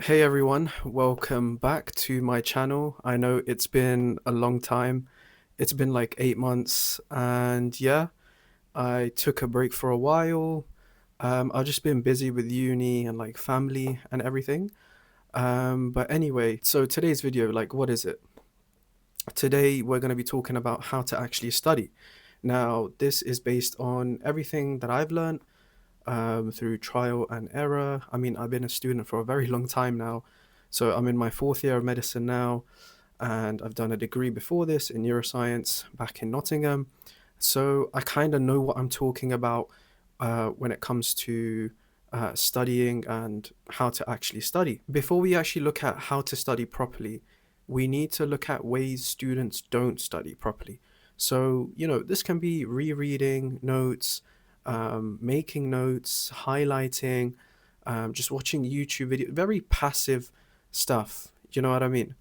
Hey everyone, welcome back to my channel. I know it's been a long time. It's been like 8 months, and yeah, I took a break for a while. I've just been busy with uni and like family and everything. But anyway, so today's video, like, what is it? Today we're going to be talking about how to actually study. Now, this is based on everything that I've learned through trial and error. I mean, I've been a student for a very long time now. So I'm in my fourth year of medicine now, and I've done a degree before this in neuroscience back in Nottingham. So I kind of know what I'm talking about when it comes to studying and how to actually study. Before we actually look at how to study properly, we need to look at ways students don't study properly. So, this can be rereading notes, making notes, highlighting, just watching YouTube video, very passive stuff. You know what I mean?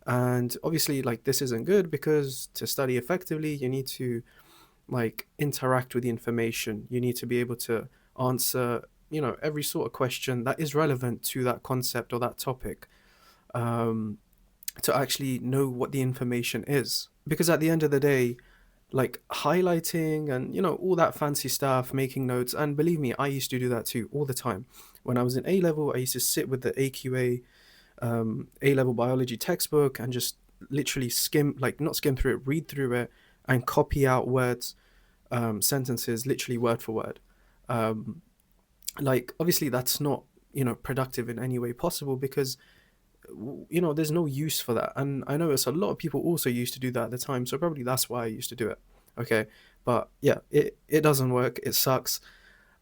And obviously, like, this isn't good because to study effectively, you need to like interact with the information. You need to be able to answer, every sort of question that is relevant to that concept or that topic, um, to actually know what the information is. Because at the end of the day, like highlighting and all that fancy stuff, making notes, and believe me, I used to do that too all the time. When I was in A level, I used to sit with the AQA A level biology textbook and just literally skim, like not skim through it, read through it, and copy out words, sentences, literally word for word. Um, like obviously that's not productive in any way possible because there's no use for that. And I notice a lot of people also used to do that at the time, so probably that's why I used to do it. Okay, but yeah, it doesn't work. It sucks.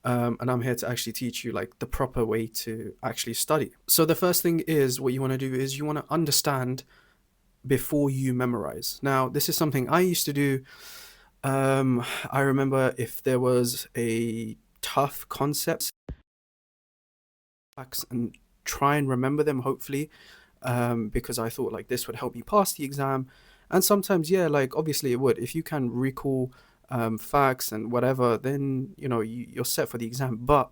And I'm here to actually teach you like the proper way to actually study. So the first thing is what you want to do is you want to understand before you memorize. Now, this is something I used to do. I remember if there was a tough concept and try and remember them, hopefully, because I thought like this would help me pass the exam. And sometimes, yeah, like obviously it would. If you can recall facts and whatever, then you're set for the exam. But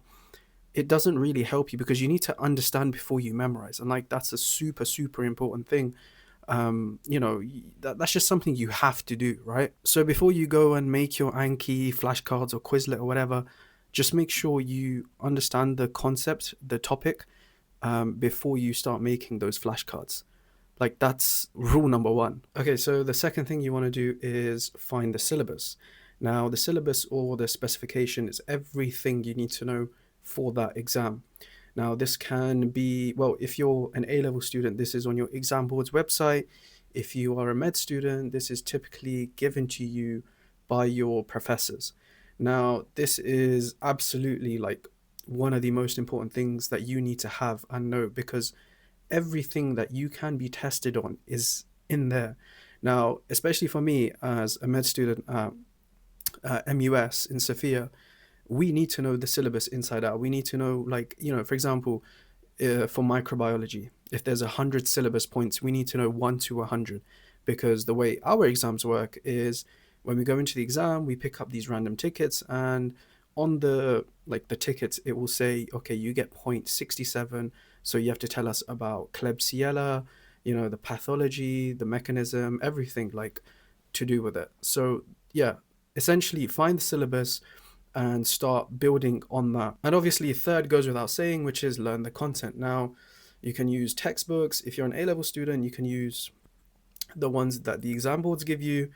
it doesn't really help you because you need to understand before you memorize, and like that's a super super important thing. That's just something you have to do, right? So before you go and make your Anki flashcards or Quizlet or whatever, just make sure you understand the concept, the topic, before you start making those flashcards. Like that's rule number one. Okay, so the second thing you want to do is find the syllabus. Now, the syllabus or the specification is everything you need to know for that exam. Now, this can be, well, if you're an A level student, this is on your exam board's website. If you are a med student, this is typically given to you by your professors. Now, this is absolutely like one of the most important things that you need to have and know because everything that you can be tested on is in there. Now, especially for me as a med student at MUS in Sophia, we need to know the syllabus inside out. We need to know, like, for example, for microbiology, if there's 100 syllabus points, we need to know 1 to 100 because the way our exams work is when we go into the exam, we pick up these random tickets and on the tickets it will say, okay, you get point 67, so you have to tell us about Klebsiella, the pathology, the mechanism, everything like to do with it. So yeah, essentially find the syllabus and start building on that. And obviously, third goes without saying, which is learn the content. Now, you can use textbooks. If you're an A level student, you can use the ones that the exam boards give you.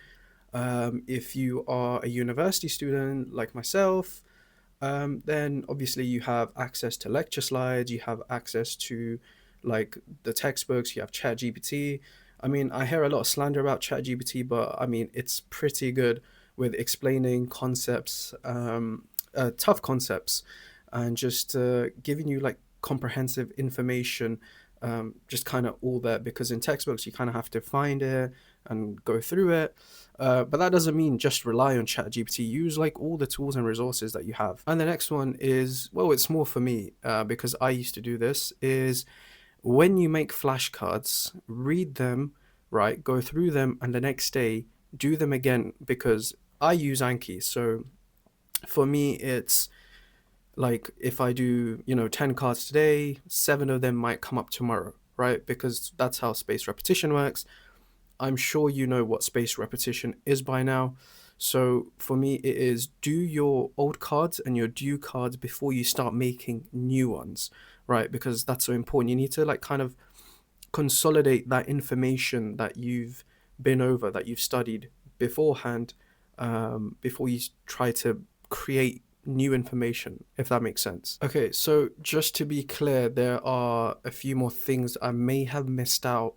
If you are a university student like myself, then obviously you have access to lecture slides, you have access to like the textbooks, you have ChatGPT. I mean, I hear a lot of slander about ChatGPT, but I mean, it's pretty good with explaining concepts, tough concepts, and just giving you like comprehensive information, just kind of all there. Because in textbooks, you kind of have to find it and go through it. But that doesn't mean just rely on ChatGPT. Use like all the tools and resources that you have. And the next one is, well, it's more for me because I used to do this, is when you make flashcards, read them, right? Go through them, and the next day do them again because I use Anki. So for me, it's Like if I do, 10 cards today, 7 of them might come up tomorrow, right? Because that's how spaced repetition works. I'm sure you know what spaced repetition is by now. So for me, it is do your old cards and your due cards before you start making new ones, right? Because that's so important. You need to like kind of consolidate that information that you've been over, that you've studied beforehand, before you try to create new information, if that makes sense. Okay, so just to be clear, there are a few more things I may have missed out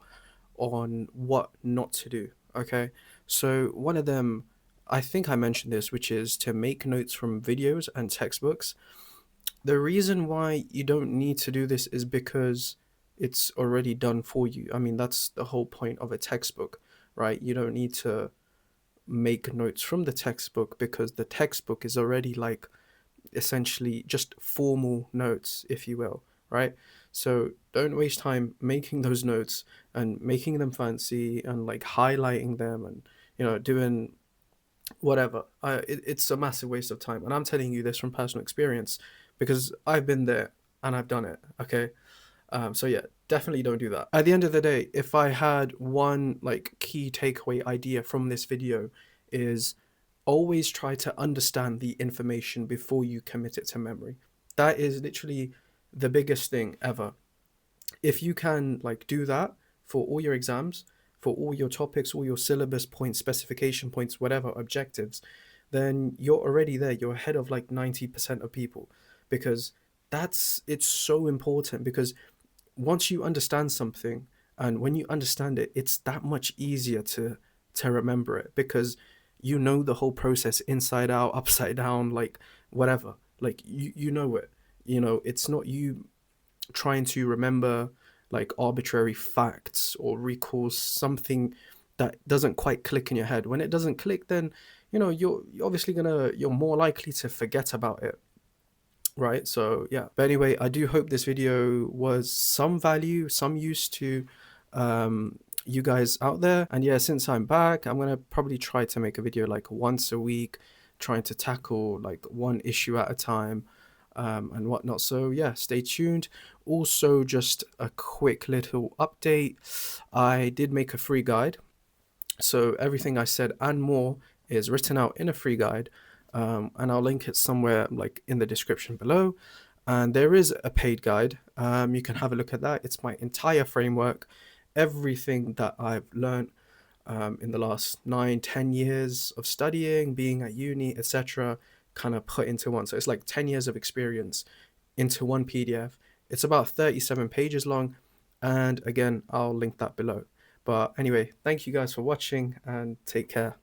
on what not to do. Okay, so one of them, I think I mentioned this, which is to make notes from videos and textbooks. The reason why you don't need to do this is because it's already done for you. I mean, that's the whole point of a textbook, right? You don't need to make notes from the textbook because the textbook is already like essentially just formal notes, if you will, right? So don't waste time making those notes and making them fancy and like highlighting them and doing whatever. It's a massive waste of time, and I'm telling you this from personal experience because I've been there and I've done it. Okay, so yeah, definitely don't do that. At the end of the day, if I had one like key takeaway idea from this video, is always try to understand the information before you commit it to memory. That is literally the biggest thing ever. If you can like do that for all your exams, for all your topics, all your syllabus points, specification points, whatever objectives, then you're already there. You're ahead of like 90% of people, because it's so important. Because once you understand something, and when you understand it, it's that much easier to remember it, because you know the whole process inside out, upside down, like whatever. Like you know it. It's not you trying to remember like arbitrary facts or recall something that doesn't quite click in your head. When it doesn't click, then you're obviously you're more likely to forget about it, right? So yeah, but anyway, I do hope this video was some value, some use to you guys out there. And yeah, since I'm back, I'm gonna probably try to make a video like once a week, trying to tackle like one issue at a time, and whatnot. So yeah, stay tuned. Also, just a quick little update, I did make a free guide, so everything I said and more is written out in a free guide, and I'll link it somewhere like in the description below. And there is a paid guide. You can have a look at that. It's my entire framework, everything that I've learned in the last 9-10 years of studying, being at uni, etc., kind of put into one. So it's like 10 years of experience into one PDF. It's about 37 pages long, and again, I'll link that below. But anyway, thank you guys for watching and take care.